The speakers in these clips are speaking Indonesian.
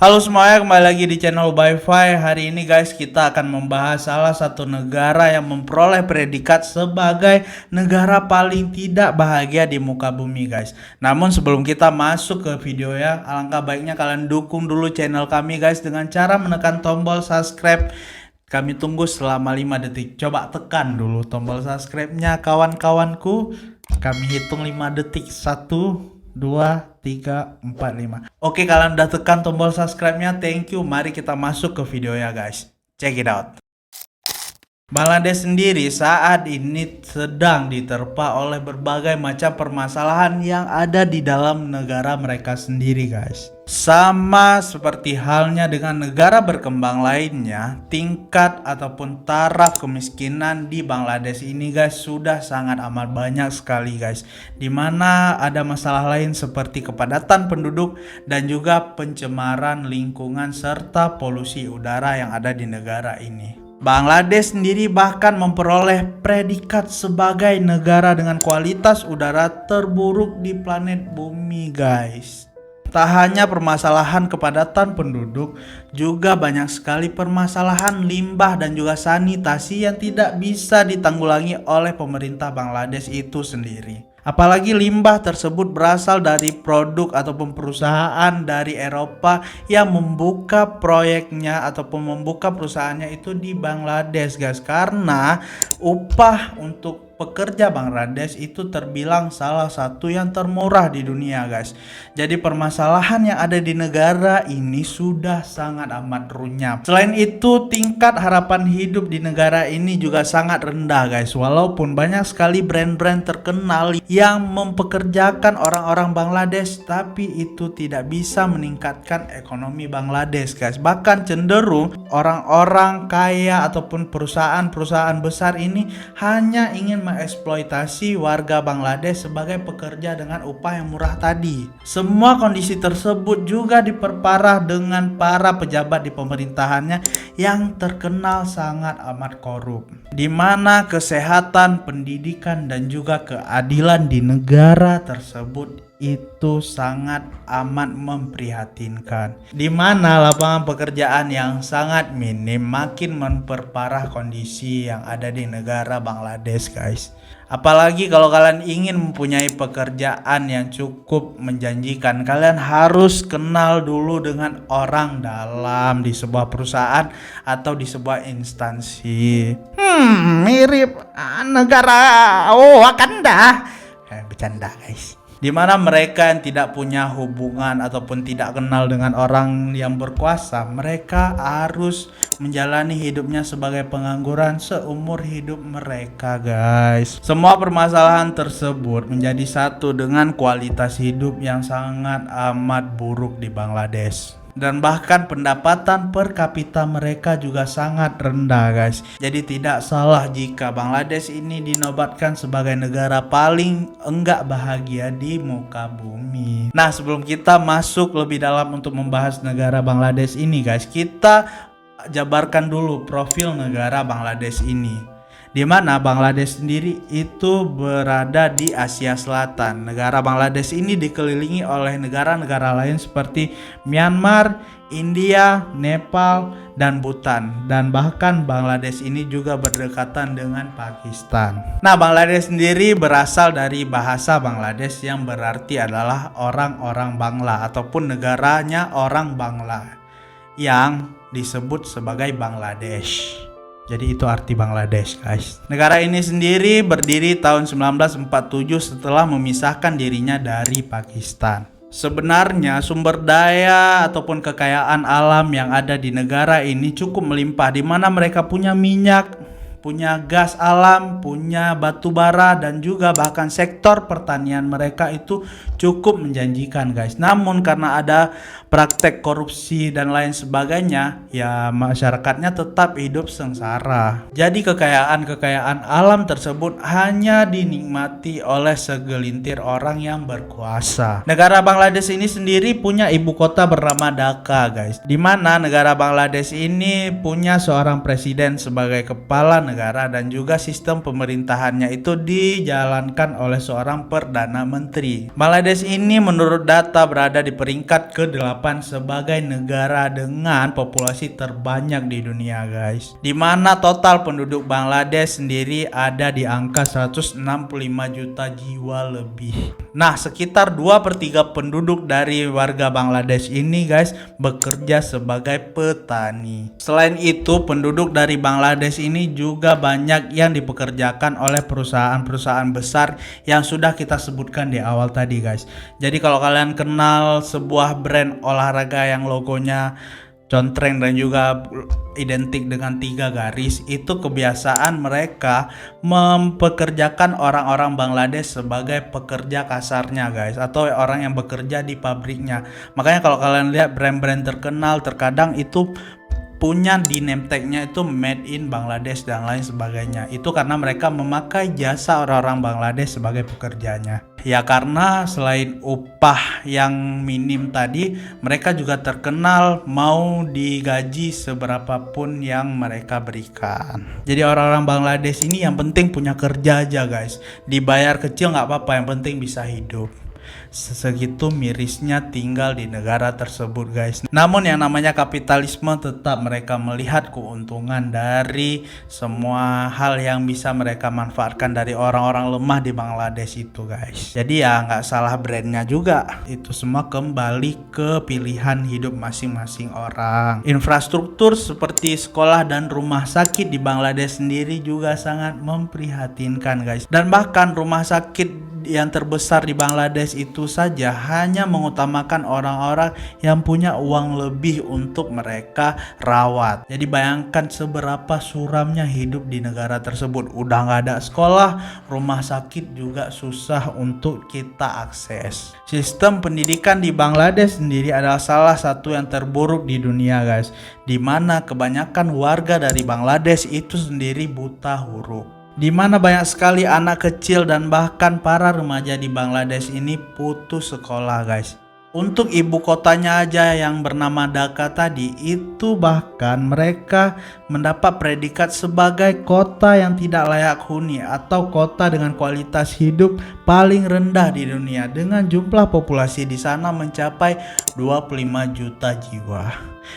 Halo semuanya, kembali lagi di channel Wi-Fi. Hari ini guys, kita akan membahas salah satu negara yang memperoleh predikat sebagai negara paling tidak bahagia di muka bumi guys. Namun sebelum kita masuk ke video ya, alangkah baiknya kalian dukung dulu channel kami guys dengan cara menekan tombol subscribe. Kami tunggu selama 5 detik. Coba tekan dulu tombol subscribe-nya kawan-kawanku. Kami hitung 5 detik. 1 2, 3, 4, 5. Oke, kalian udah tekan tombol subscribe-nya. Thank you. Mari kita masuk ke video ya guys. Check it out. Bangladesh sendiri saat ini sedang diterpa oleh berbagai macam permasalahan yang ada di dalam negara mereka sendiri guys. Sama seperti halnya dengan negara berkembang lainnya, tingkat ataupun taraf kemiskinan di Bangladesh ini guys sudah sangat amat banyak sekali guys. Dimana ada masalah lain seperti kepadatan penduduk dan juga pencemaran lingkungan serta polusi udara yang ada di negara ini. Bangladesh sendiri bahkan memperoleh predikat sebagai negara dengan kualitas udara terburuk di planet bumi guys. Tak hanya permasalahan kepadatan penduduk, juga banyak sekali permasalahan limbah dan juga sanitasi yang tidak bisa ditanggulangi oleh pemerintah Bangladesh itu sendiri. Apalagi limbah tersebut berasal dari produk ataupun perusahaan dari Eropa yang membuka proyeknya ataupun membuka perusahaannya itu di Bangladesh guys. Karena upah untuk pekerja Bangladesh itu terbilang salah satu yang termurah di dunia guys. Jadi permasalahan yang ada di negara ini sudah sangat amat runyam. Selain itu tingkat harapan hidup di negara ini juga sangat rendah guys. Walaupun banyak sekali brand-brand terkenal yang mempekerjakan orang-orang Bangladesh, tapi itu tidak bisa meningkatkan ekonomi Bangladesh guys. Bahkan cenderung orang-orang kaya ataupun perusahaan-perusahaan besar ini hanya ingin mengeksploitasi warga Bangladesh sebagai pekerja dengan upah yang murah tadi. Semua kondisi tersebut juga diperparah dengan para pejabat di pemerintahannya yang terkenal sangat amat korup, di mana kesehatan, pendidikan dan juga keadilan di negara tersebut itu sangat amat memprihatinkan, di mana lapangan pekerjaan yang sangat minim makin memperparah kondisi yang ada di negara Bangladesh guys. Apalagi kalau kalian ingin mempunyai pekerjaan yang cukup menjanjikan, kalian harus kenal dulu dengan orang dalam di sebuah perusahaan atau di sebuah instansi. Mirip negara Wakanda. Bercanda guys. Di mana mereka yang tidak punya hubungan ataupun tidak kenal dengan orang yang berkuasa, mereka harus menjalani hidupnya sebagai pengangguran seumur hidup mereka guys. Semua permasalahan tersebut menjadi satu dengan kualitas hidup yang sangat amat buruk di Bangladesh. Dan bahkan pendapatan per kapita mereka juga sangat rendah guys. Jadi tidak salah jika Bangladesh ini dinobatkan sebagai negara paling enggak bahagia di muka bumi. Nah, sebelum kita masuk lebih dalam untuk membahas negara Bangladesh ini guys, kita jabarkan dulu profil negara Bangladesh ini. Di mana Bangladesh sendiri itu berada di Asia Selatan. Negara Bangladesh ini dikelilingi oleh negara-negara lain seperti Myanmar, India, Nepal, dan Bhutan. Dan bahkan Bangladesh ini juga berdekatan dengan Pakistan. Nah, Bangladesh sendiri berasal dari bahasa Bangladesh yang berarti adalah orang-orang Bangla ataupun negaranya orang Bangla yang disebut sebagai Bangladesh. Jadi itu arti Bangladesh guys. Negara ini sendiri berdiri tahun 1947 setelah memisahkan dirinya dari Pakistan. Sebenarnya sumber daya ataupun kekayaan alam yang ada di negara ini cukup melimpah, di mana mereka punya minyak, punya gas alam, punya batu bara, dan juga bahkan sektor pertanian mereka itu cukup menjanjikan guys. Namun karena ada praktek korupsi dan lain sebagainya, ya masyarakatnya tetap hidup sengsara. Jadi kekayaan alam tersebut hanya dinikmati oleh segelintir orang yang berkuasa. Negara Bangladesh ini sendiri punya ibu kota bernama Dhaka guys, di mana negara Bangladesh ini punya seorang presiden sebagai kepala negara dan juga sistem pemerintahannya itu dijalankan oleh seorang Perdana Menteri. Bangladesh ini menurut data berada di peringkat ke-8 sebagai negara dengan populasi terbanyak di dunia guys, dimana total penduduk Bangladesh sendiri ada di angka 165 juta jiwa lebih. Nah, sekitar 2/3 penduduk dari warga Bangladesh ini guys bekerja sebagai petani. Selain itu, penduduk dari Bangladesh ini juga banyak yang dipekerjakan oleh perusahaan-perusahaan besar yang sudah kita sebutkan di awal tadi guys. Jadi kalau kalian kenal sebuah brand olahraga yang logonya contreng dan juga identik dengan 3 garis, itu kebiasaan mereka mempekerjakan orang-orang Bangladesh sebagai pekerja kasarnya guys, atau orang yang bekerja di pabriknya. Makanya kalau kalian lihat brand-brand terkenal terkadang itu punya di name tag-nya itu made in Bangladesh dan lain sebagainya. Itu karena mereka memakai jasa orang-orang Bangladesh sebagai pekerjanya. Ya karena selain upah yang minim tadi, mereka juga terkenal mau digaji seberapapun yang mereka berikan. Jadi orang-orang Bangladesh ini yang penting punya kerja aja guys. Dibayar kecil nggak apa-apa, yang penting bisa hidup. Segitu mirisnya tinggal di negara tersebut guys. Namun yang namanya kapitalisme tetap mereka melihat keuntungan dari semua hal yang bisa mereka manfaatkan dari orang-orang lemah di Bangladesh itu guys. Jadi ya nggak salah brandnya juga, itu semua kembali ke pilihan hidup masing-masing orang. Infrastruktur seperti sekolah dan rumah sakit di Bangladesh sendiri juga sangat memprihatinkan guys. Dan bahkan rumah sakit yang terbesar di Bangladesh itu saja hanya mengutamakan orang-orang yang punya uang lebih untuk mereka rawat. Jadi bayangkan seberapa suramnya hidup di negara tersebut. Udah nggak ada sekolah, rumah sakit juga susah untuk kita akses. Sistem pendidikan di Bangladesh sendiri adalah salah satu yang terburuk di dunia guys, dimana kebanyakan warga dari Bangladesh itu sendiri buta huruf, di mana banyak sekali anak kecil dan bahkan para remaja di Bangladesh ini putus sekolah guys. Untuk ibu kotanya aja yang bernama Dhaka tadi, itu bahkan mereka mendapat predikat sebagai kota yang tidak layak huni atau kota dengan kualitas hidup paling rendah di dunia, dengan jumlah populasi di sana mencapai 25 juta jiwa.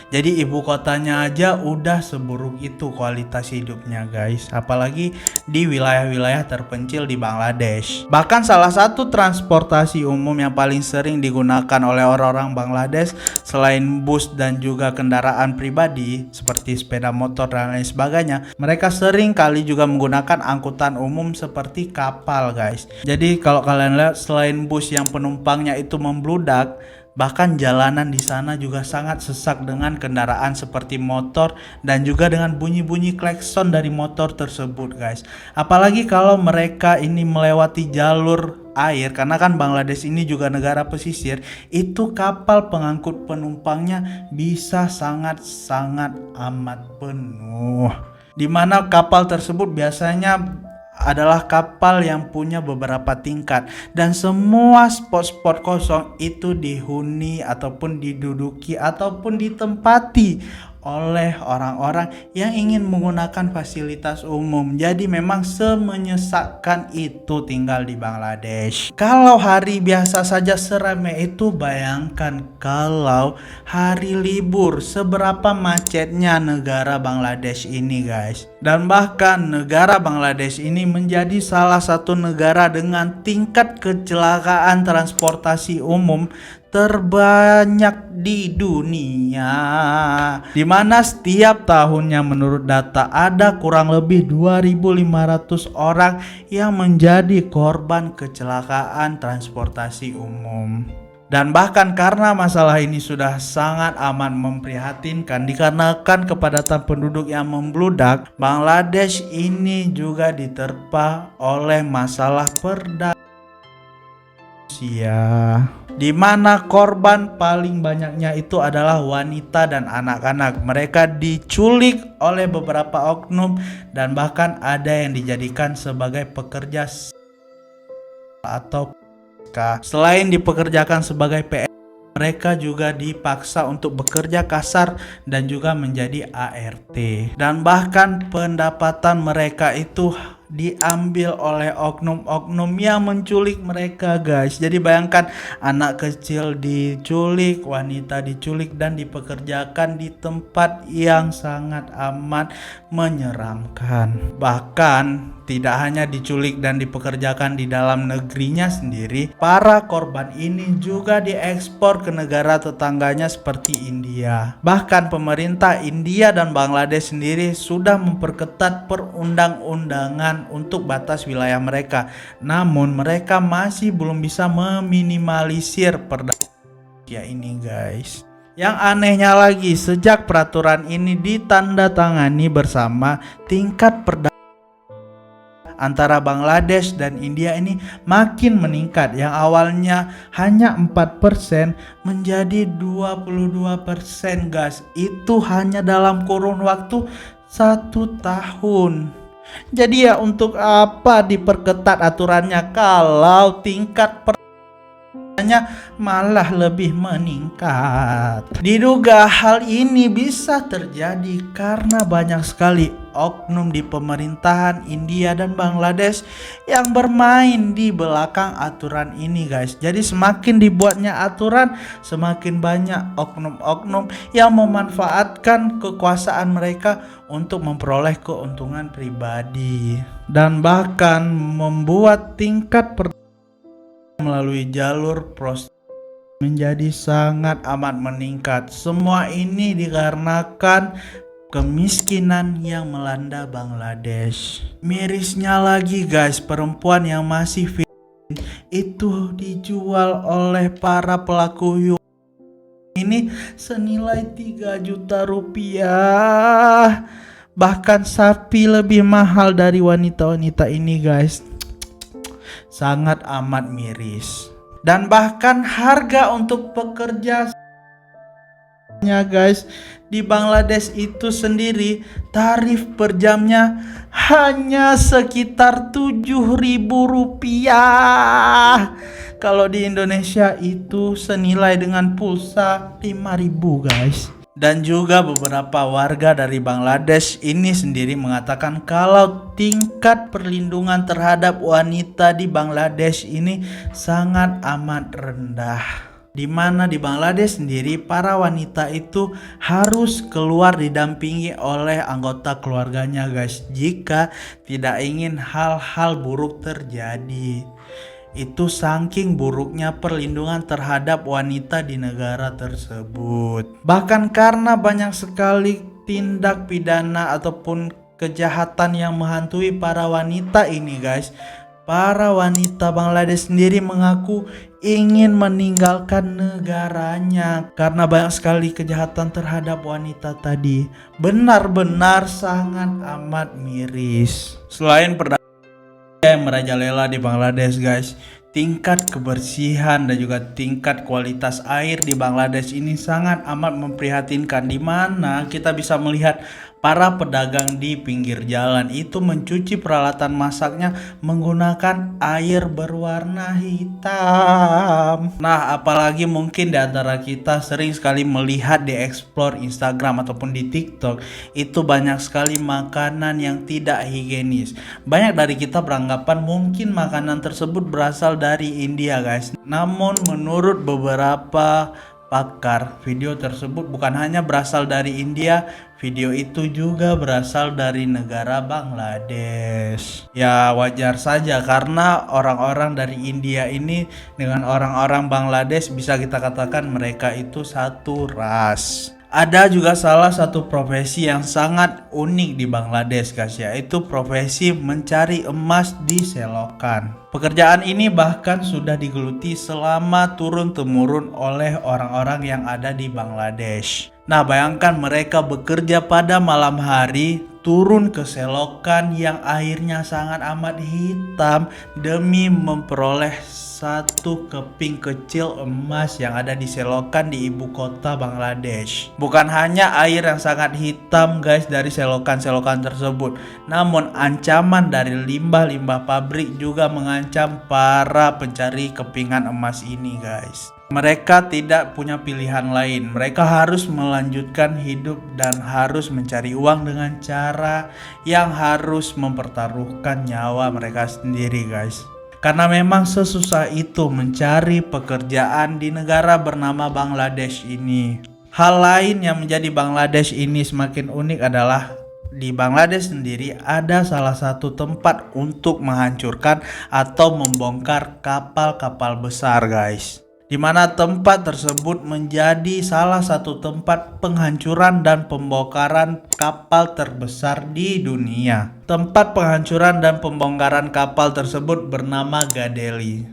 Jadi ibu kotanya aja udah seburuk itu kualitas hidupnya guys, apalagi di wilayah-wilayah terpencil di Bangladesh. Bahkan salah satu transportasi umum yang paling sering digunakan oleh orang-orang Bangladesh selain bus dan juga kendaraan pribadi seperti sepeda motor dan lain sebagainya, mereka sering kali juga menggunakan angkutan umum seperti kapal guys. Jadi kalau kalian lihat, selain bus yang penumpangnya itu membludak, bahkan jalanan di sana juga sangat sesak dengan kendaraan seperti motor dan juga dengan bunyi-bunyi klakson dari motor tersebut guys. Apalagi kalau mereka ini melewati jalur air, karena kan Bangladesh ini juga negara pesisir, itu kapal pengangkut penumpangnya bisa sangat-sangat amat penuh. Dimana kapal tersebut biasanya adalah kapal yang punya beberapa tingkat, dan semua spot-spot kosong itu dihuni ataupun diduduki ataupun ditempati oleh orang-orang yang ingin menggunakan fasilitas umum. Jadi memang semenyesakkan itu tinggal di Bangladesh. Kalau hari biasa saja seramai itu, bayangkan kalau hari libur seberapa macetnya negara Bangladesh ini guys. Dan bahkan negara Bangladesh ini menjadi salah satu negara dengan tingkat kecelakaan transportasi umum terbanyak di dunia, di mana setiap tahunnya menurut data ada kurang lebih 2.500 orang yang menjadi korban kecelakaan transportasi umum. Dan bahkan karena masalah ini sudah sangat amat memprihatinkan dikarenakan kepadatan penduduk yang membludak, Bangladesh ini juga diterpa oleh masalah perdagangan, di mana korban paling banyaknya itu adalah wanita dan anak-anak. Mereka diculik oleh beberapa oknum dan bahkan ada yang dijadikan sebagai pekerja atau selain dipekerjakan sebagai PNS, Mereka juga dipaksa untuk bekerja kasar dan juga menjadi ART. Dan bahkan pendapatan mereka itu diambil oleh oknum-oknum yang menculik mereka, guys. Jadi bayangkan, anak kecil diculik, wanita diculik dan dipekerjakan di tempat yang sangat amat menyeramkan. Bahkan tidak hanya diculik dan dipekerjakan di dalam negerinya sendiri, para korban ini juga diekspor ke negara tetangganya seperti India. Bahkan pemerintah India dan Bangladesh sendiri sudah memperketat perundang-undangan untuk batas wilayah mereka. Namun mereka masih belum bisa meminimalisir perdagangan ini, guys. Yang anehnya lagi, sejak peraturan ini ditandatangani bersama, tingkat perdagangan antara Bangladesh dan India ini makin meningkat. Yang awalnya hanya 4% menjadi 22%, guys. Itu hanya dalam kurun waktu 1 tahun. Jadi ya, untuk apa diperketat aturannya kalau tingkat malah lebih meningkat. Diduga hal ini bisa terjadi karena banyak sekali oknum di pemerintahan India dan Bangladesh yang bermain di belakang aturan ini, guys. Jadi semakin dibuatnya aturan, semakin banyak oknum-oknum yang memanfaatkan kekuasaan mereka untuk memperoleh keuntungan pribadi dan bahkan membuat tingkat melalui jalur prostitusi menjadi sangat amat meningkat. Semua ini dikarenakan kemiskinan yang melanda Bangladesh. Mirisnya lagi, guys, perempuan yang masih itu dijual oleh para pelaku ini senilai 3 juta rupiah. Bahkan sapi lebih mahal dari wanita-wanita ini, guys. Sangat amat miris. Dan bahkan harga untuk pekerja, guys, di Bangladesh itu sendiri tarif per jamnya hanya sekitar 7.000 rupiah. Kalau di Indonesia itu senilai dengan pulsa 5.000, guys. Dan juga beberapa warga dari Bangladesh ini sendiri mengatakan kalau tingkat perlindungan terhadap wanita di Bangladesh ini sangat amat rendah. Di mana di Bangladesh sendiri para wanita itu harus keluar didampingi oleh anggota keluarganya, guys, jika tidak ingin hal-hal buruk terjadi. Itu saking buruknya perlindungan terhadap wanita di negara tersebut. Bahkan karena banyak sekali tindak pidana ataupun kejahatan yang menghantui para wanita ini, guys, para wanita Bangladesh sendiri mengaku ingin meninggalkan negaranya karena banyak sekali kejahatan terhadap wanita tadi. Benar-benar sangat amat miris. Selain yang merajalela di Bangladesh, guys, tingkat kebersihan dan juga tingkat kualitas air di Bangladesh ini sangat amat memprihatinkan, di mana kita bisa melihat para pedagang di pinggir jalan itu mencuci peralatan masaknya menggunakan air berwarna hitam. Nah, apalagi mungkin di antara kita sering sekali melihat di explore Instagram ataupun di TikTok, itu banyak sekali makanan yang tidak higienis. Banyak dari kita beranggapan mungkin makanan tersebut berasal dari India, guys. Namun menurut beberapa pakar, video tersebut bukan hanya berasal dari India, video itu juga berasal dari negara Bangladesh. Ya wajar saja karena orang-orang dari India ini dengan orang-orang Bangladesh bisa kita katakan mereka itu satu ras. Ada juga salah satu profesi yang sangat unik di Bangladesh, guys, yaitu profesi mencari emas di selokan. Pekerjaan ini bahkan sudah digeluti selama turun-temurun oleh orang-orang yang ada di Bangladesh. Nah, bayangkan mereka bekerja pada malam hari, turun ke selokan yang airnya sangat amat hitam demi memperoleh satu keping kecil emas yang ada di selokan di ibu kota Bangladesh. Bukan hanya air yang sangat hitam, guys, dari selokan-selokan tersebut, namun ancaman dari limbah-limbah pabrik juga mengancam para pencari kepingan emas ini, guys. Mereka tidak punya pilihan lain. Mereka harus melanjutkan hidup dan harus mencari uang dengan cara yang harus mempertaruhkan nyawa mereka sendiri, guys. Karena memang sesusah itu mencari pekerjaan di negara bernama Bangladesh ini. Hal lain yang menjadi Bangladesh ini semakin unik adalah di Bangladesh sendiri ada salah satu tempat untuk menghancurkan atau membongkar kapal-kapal besar, guys. Di mana tempat tersebut menjadi salah satu tempat penghancuran dan pembongkaran kapal terbesar di dunia. Tempat penghancuran dan pembongkaran kapal tersebut bernama Gadeli.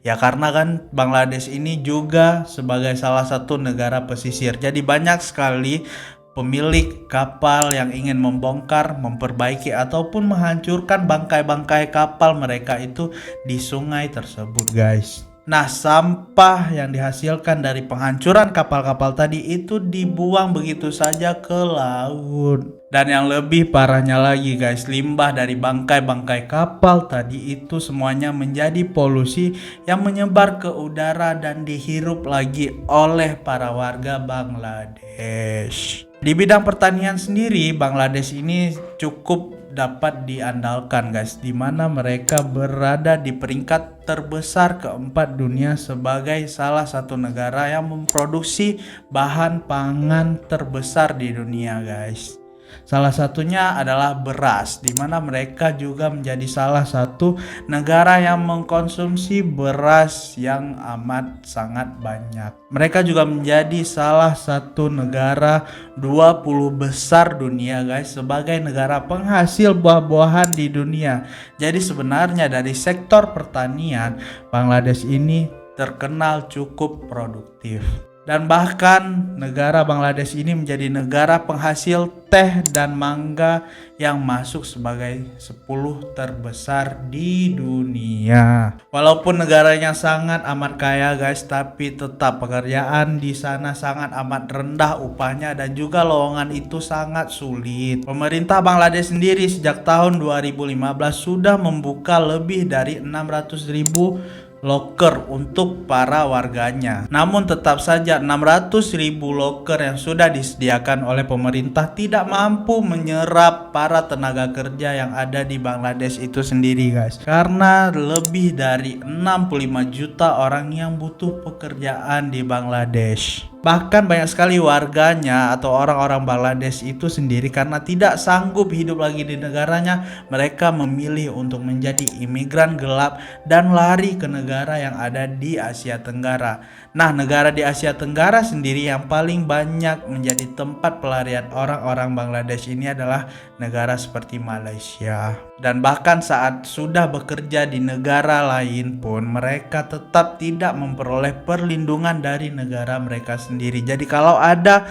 Ya karena kan Bangladesh ini juga sebagai salah satu negara pesisir. Jadi banyak sekali pemilik kapal yang ingin membongkar, memperbaiki ataupun menghancurkan bangkai-bangkai kapal mereka itu di sungai tersebut, guys. Nah, sampah yang dihasilkan dari penghancuran kapal-kapal tadi itu dibuang begitu saja ke laut. Dan yang lebih parahnya lagi, guys, limbah dari bangkai-bangkai kapal tadi itu semuanya menjadi polusi yang menyebar ke udara dan dihirup lagi oleh para warga Bangladesh. Di bidang pertanian sendiri, Bangladesh ini cukup dapat diandalkan, guys, di mana mereka berada di peringkat terbesar keempat dunia sebagai salah satu negara yang memproduksi bahan pangan terbesar di dunia, guys. Salah satunya adalah beras, di mana mereka juga menjadi salah satu negara yang mengkonsumsi beras yang amat sangat banyak. Mereka juga menjadi salah satu negara 20 besar dunia, guys, sebagai negara penghasil buah-buahan di dunia. Jadi sebenarnya dari sektor pertanian, Bangladesh ini terkenal cukup produktif. Dan bahkan negara Bangladesh ini menjadi negara penghasil teh dan mangga yang masuk sebagai 10 terbesar di dunia. Walaupun negaranya sangat amat kaya, guys, tapi tetap pekerjaan di sana sangat amat rendah upahnya dan juga lowongan itu sangat sulit. Pemerintah Bangladesh sendiri sejak tahun 2015 sudah membuka lebih dari 600.000 loker untuk para warganya. Namun tetap saja 600.000 loker yang sudah disediakan oleh pemerintah tidak mampu menyerap para tenaga kerja yang ada di Bangladesh itu sendiri, guys. Karena lebih dari 65 juta orang yang butuh pekerjaan di Bangladesh. Bahkan banyak sekali warganya atau orang-orang Bangladesh itu sendiri karena tidak sanggup hidup lagi di negaranya, mereka memilih untuk menjadi imigran gelap dan lari ke negara yang ada di Asia Tenggara. Nah, negara di Asia Tenggara sendiri yang paling banyak menjadi tempat pelarian orang-orang Bangladesh ini adalah negara seperti Malaysia. Dan bahkan saat sudah bekerja di negara lain pun mereka tetap tidak memperoleh perlindungan dari negara mereka sendiri. Jadi kalau ada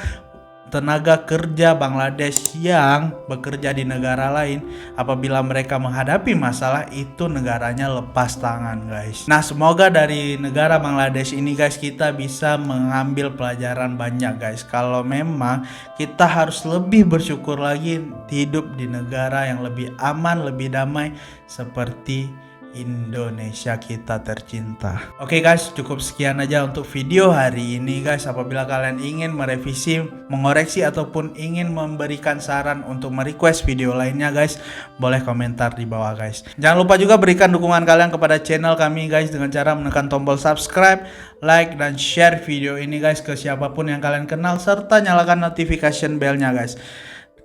tenaga kerja Bangladesh yang bekerja di negara lain, apabila mereka menghadapi masalah itu negaranya lepas tangan, guys. Nah, semoga dari negara Bangladesh ini, guys, kita bisa mengambil pelajaran banyak, guys. Kalau memang kita harus lebih bersyukur lagi hidup di negara yang lebih aman, lebih damai seperti Indonesia kita tercinta. Oke, guys, cukup sekian aja untuk video hari ini, guys. Apabila kalian ingin merevisi, mengoreksi ataupun ingin memberikan saran untuk merequest video lainnya, guys, boleh komentar di bawah, guys. Jangan lupa juga berikan dukungan kalian kepada channel kami, guys, dengan cara menekan tombol subscribe, like, dan share video ini, guys, ke siapapun yang kalian kenal serta nyalakan notification bellnya, guys.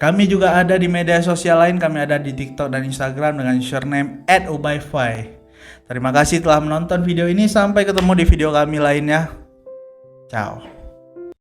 Kami juga ada di media sosial lain, kami ada di TikTok dan Instagram dengan username @ubayfy. Terima kasih telah menonton video ini, sampai ketemu di video kami lainnya. Ciao.